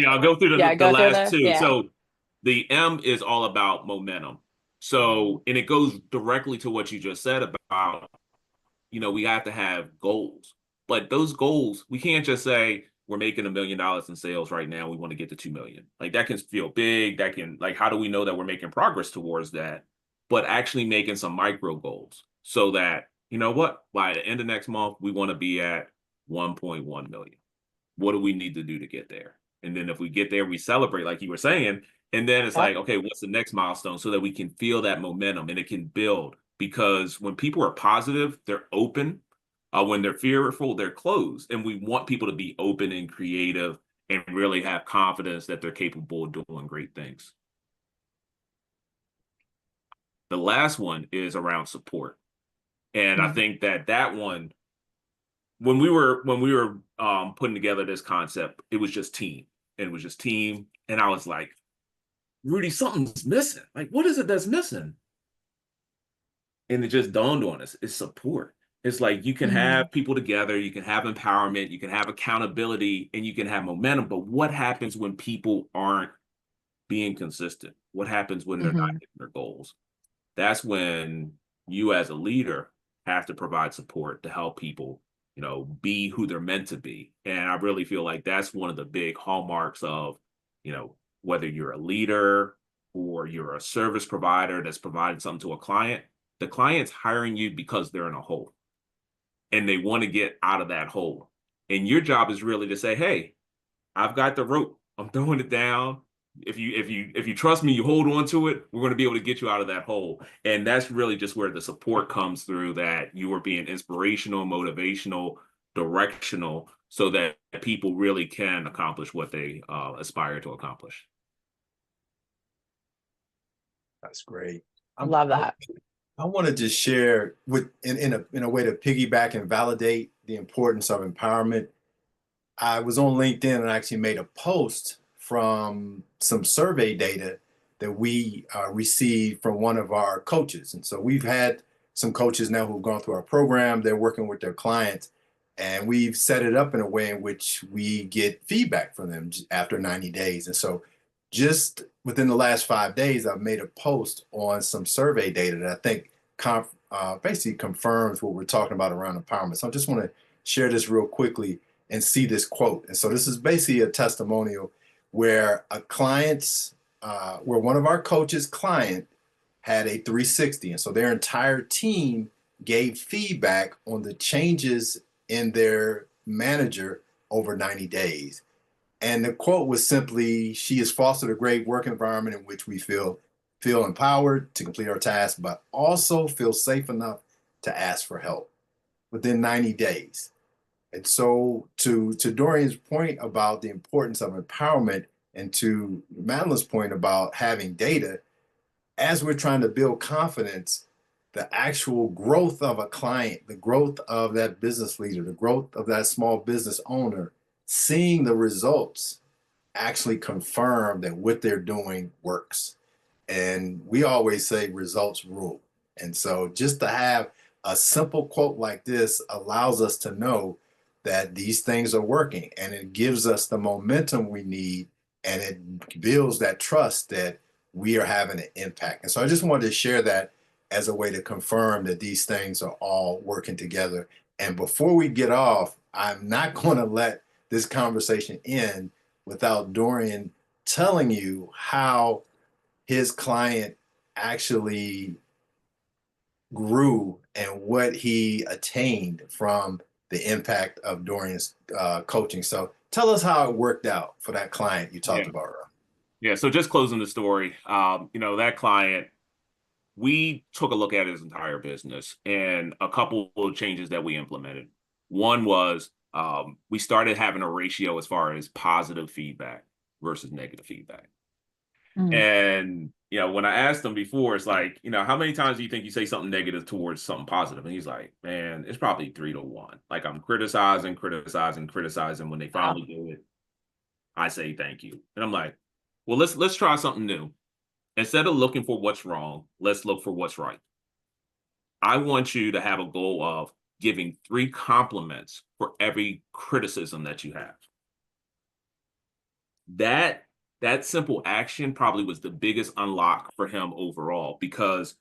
Yeah, I'll go through Yeah, the go through last the, two. yeah. So the M is all about momentum. So, and it goes directly to what you just said about, we have to have goals. But those goals, we can't just say we're making $1 million in sales right now. We want to get to 2 million. Like that can feel big. That can, like, how do we know that we're making progress towards that? But actually making some micro goals so that, you know what, by the end of next month, we want to be at 1.1 million. What do we need to do to get there? And then if we get there, we celebrate, like you were saying. And then it's Yep. like, okay, what's the next milestone so that we can feel that momentum and it can build? Because when people are positive, they're open. When they're fearful, they're closed. And we want people to be open and creative and really have confidence that they're capable of doing great things. The last one is around support. And I Mm. think that that one, when we were putting together this concept, it was just team. And it was just team. And I was like, Rudy, something's missing. Like, what is it that's missing? And it just dawned on us, it's support. It's like you can Mm. have people together, you can have empowerment, you can have accountability, and you can have momentum. But what happens when people aren't being consistent? What happens when they're not Hmm. hitting their goals? That's when you as a leader have to provide support to help people, be who they're meant to be. And I really feel like that's one of the big hallmarks of, you know, whether you're a leader or you're a service provider that's providing something to a client, the client's hiring you because they're in a hole and they want to get out of that hole. And your job is really to say, hey, I've got the rope. I'm throwing it down. If you trust me, you hold on to it. We're going to be able to get you out of that hole. And that's really just where the support comes through, that you are being inspirational, motivational, directional, so that people really can accomplish what they aspire to accomplish. That's great. I'm, Love I, that. I want to just share with in a way to piggyback and validate the importance of empowerment. I was on LinkedIn and I actually made a post from some survey data that we received from one of our coaches. And so we've had some coaches now who've gone through our program. They're working with their clients, and we've set it up in a way in which we get feedback from them after 90 days. And so just within the last 5 days, I've made a post on some survey data that I think basically confirms what we're talking about around empowerment. So I just want to share this real quickly and see this quote. And so this is basically a testimonial where where one of our coaches' client had a 360. And so their entire team gave feedback on the changes in their manager over 90 days. And the quote was simply, she has fostered a great work environment in which we feel empowered to complete our tasks, but also feel safe enough to ask for help within 90 days. And so to Dorian's point about the importance of empowerment and to Madeline's point about having data, as we're trying to build confidence, the actual growth of a client, the growth of that business leader, the growth of that small business owner, seeing the results actually confirm that what they're doing works. And we always say results rule. And so just to have a simple quote like this allows us to know that these things are working, and it gives us the momentum we need, and it builds that trust that we are having an impact. And so I just wanted to share that as a way to confirm that these things are all working together. And before we get off, I'm not going to let this conversation end without Dorian telling you how his client actually grew and what he attained from the impact of Dorian's coaching. So tell us how it worked out for that client you talked Yeah. about earlier. Yeah. So just closing the story, that client, we took a look at his entire business and a couple of changes that we implemented. One was we started having a ratio as far as positive feedback versus negative feedback. Mm. And, when I asked him before, it's like, how many times do you think you say something negative towards something positive? And he's like, man, it's probably 3 to 1. Like I'm criticizing, criticizing, criticizing. When they Wow. finally do it, I say thank you. And I'm like, well, let's try something new. Instead of looking for what's wrong, let's look for what's right. I want you to have a goal of giving 3 compliments for every criticism that you have. that that simple action probably was the biggest unlock for him overall, because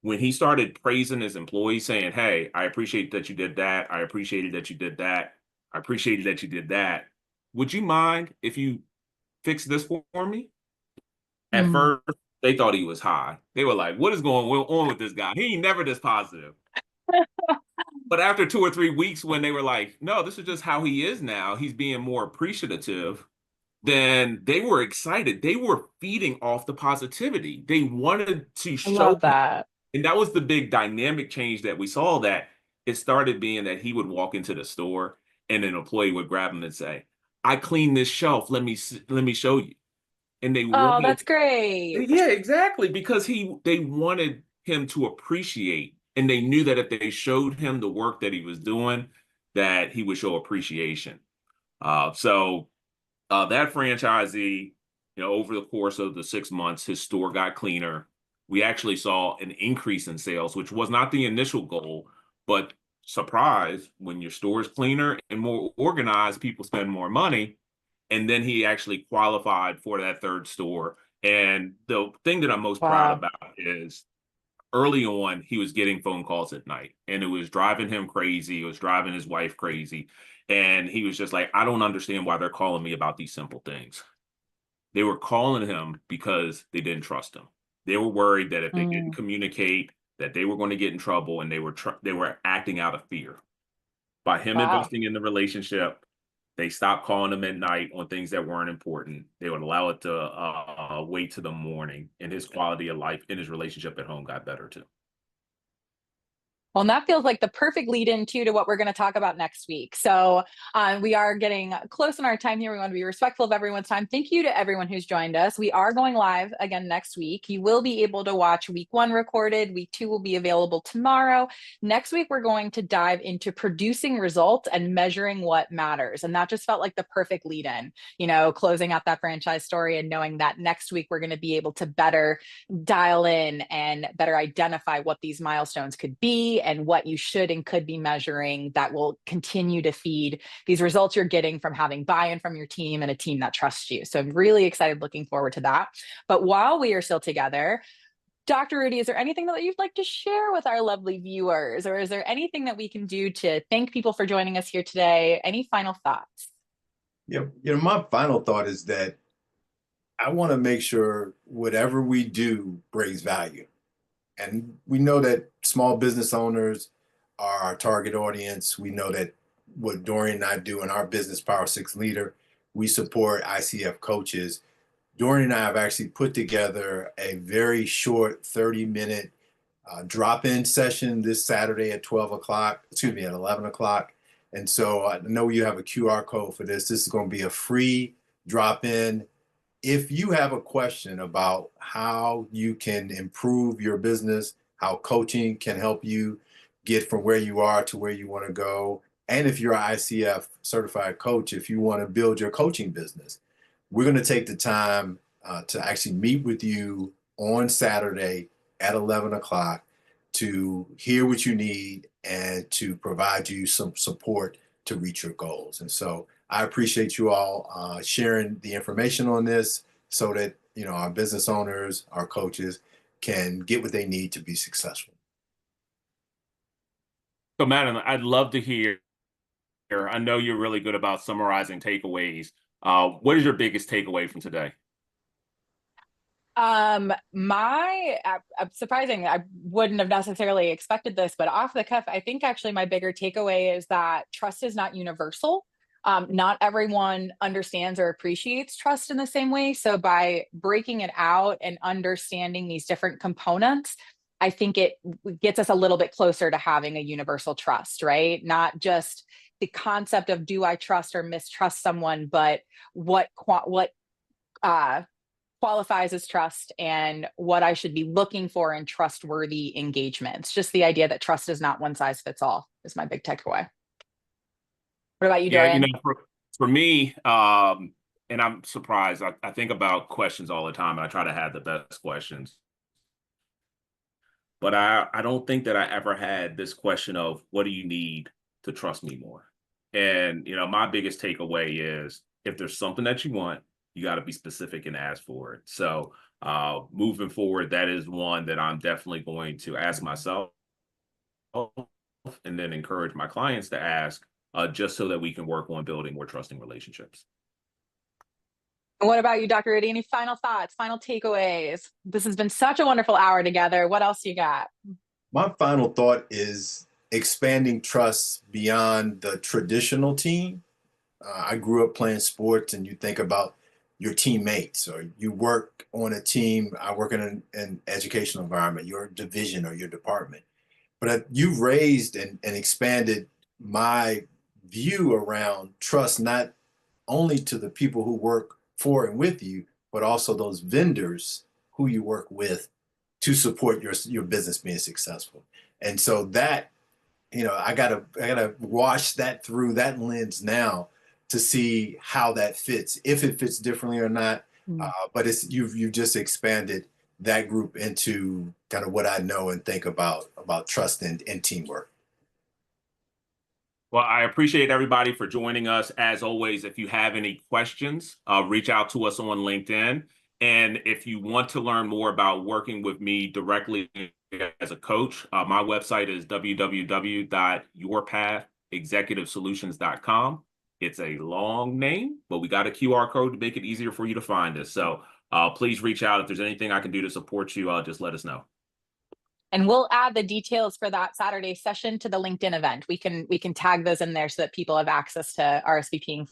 when he started praising his employees, saying, "Hey, I appreciate that you did that. I appreciated that you did that. I appreciated that you did that. Would you mind if you fix this for me?" At Mm. first, they thought he was high. They were like, "What is going on with this guy? He ain't never this positive." But after 2 or 3 weeks, when they were like, "No, this is just how he is now. He's being more appreciative," then they were excited. They were feeding off the positivity. They wanted to I show love him. that. And that was the big dynamic change that we saw, that it started being that he would walk into the store and an employee would grab him and say, "I cleaned this shelf. Let me show you." And they Oh, wanted, that's great. yeah, exactly, because they wanted him to appreciate, and they knew that if they showed him the work that he was doing, that he would show appreciation. So that franchisee, over the course of the 6 months, his store got cleaner. We actually saw an increase in sales, which was not the initial goal, but surprise, when your store is cleaner and more organized, people spend more money. And then he actually qualified for that third store. And the thing that I'm most proud Wow. about is, early on, he was getting phone calls at night, and it was driving him crazy. It was driving his wife crazy. And he was just like, "I don't understand why they're calling me about these simple things." They were calling him because they didn't trust him. They were worried that if they didn't Mm. communicate, that they were going to get in trouble, and they were acting out of fear. By him Wow. investing in the relationship, they stopped calling him at night on things that weren't important. They would allow it to wait to the morning, and his quality of life in his relationship at home got better too. Well, and that feels like the perfect lead in too to what we're going to talk about next week. So we are getting close in our time here. We want to be respectful of everyone's time. Thank you to everyone who's joined us. We are going live again next week. You will be able to watch week 1 recorded. Week 2 will be available tomorrow. Next week, we're going to dive into producing results and measuring what matters. And that just felt like the perfect lead in, closing out that franchise story and knowing that next week we're going to be able to better dial in and better identify what these milestones could be and what you should and could be measuring that will continue to feed these results you're getting from having buy-in from your team and a team that trusts you. So I'm really excited, looking forward to that. But while we are still together, Dr. Rudy, is there anything that you'd like to share with our lovely viewers, or is there anything that we can do to thank people for joining us here today? Any final thoughts? Yeah, my final thought is that I want to make sure whatever we do brings value. And we know that small business owners are our target audience. We know that what Dorian and I do in our business, Power 6 Leader, we support ICF coaches. Dorian and I have actually put together a very short 30-minute drop-in session this Saturday at 12 o'clock, excuse me, at 11 o'clock. And so I know you have a QR code for this. This is going to be a free drop-in. If you have a question about how you can improve your business, how coaching can help you get from where you are to where you want to go, and if you're an ICF certified coach, if you want to build your coaching business, we're going to take the time to actually meet with you on Saturday at 11 o'clock to hear what you need and to provide you some support to reach your goals. And so I appreciate you all sharing the information on this so that our business owners, our coaches can get what they need to be successful. So, Madeline, I'd love to hear. I know you're really good about summarizing takeaways. What is your biggest takeaway from today? My surprising, I wouldn't have necessarily expected this, but off the cuff, I think actually my bigger takeaway is that trust is not universal. Not everyone understands or appreciates trust in the same way. So by breaking it out and understanding these different components, I think it gets us a little bit closer to having a universal trust, right? Not just the concept of do I trust or mistrust someone, but what uh qualifies as trust and what I should be looking for in trustworthy engagements. Just the idea that trust is not one size fits all is my big takeaway. What about you, Yeah, Dorian? for me, and I'm surprised. I think about questions all the time, and I try to have the best questions. But I don't think that I ever had this question of, what do you need to trust me more? And my biggest takeaway is, if there's something that you want, you got to be specific and ask for it. So moving forward, that is one that I'm definitely going to ask myself and then encourage my clients to ask, just so that we can work on building more trusting relationships. And what about you, Dr. Rudy? Any final thoughts, final takeaways? This has been such a wonderful hour together. What else you got? My final thought is expanding trust beyond the traditional team. I grew up playing sports, and you think about your teammates, or you work on a team. I work in an educational environment, your division or your department. But you've raised and expanded my view around trust, not only to the people who work for and with you, but also those vendors who you work with to support your business being successful. And so that, I gotta wash that through that lens now to see how that fits, if it fits differently or not. But you've just expanded that group into kind of what I know and think about trust and teamwork. Well, I appreciate everybody for joining us. As always, if you have any questions, reach out to us on LinkedIn. And if you want to learn more about working with me directly as a coach, my website is www.yourpathexecutivesolutions.com. It's a long name, but we got a QR code to make it easier for you to find us. So please reach out. If there's anything I can do to support you, just let us know. And we'll add the details for that Saturday session to the LinkedIn event. We can tag those in there so that people have access to RSVPing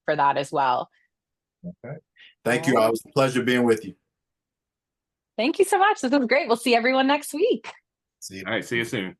for that as well. Okay. Thank you. It was a pleasure being with you. Thank you so much. This was great. We'll see everyone next week. See you. All right. See you soon.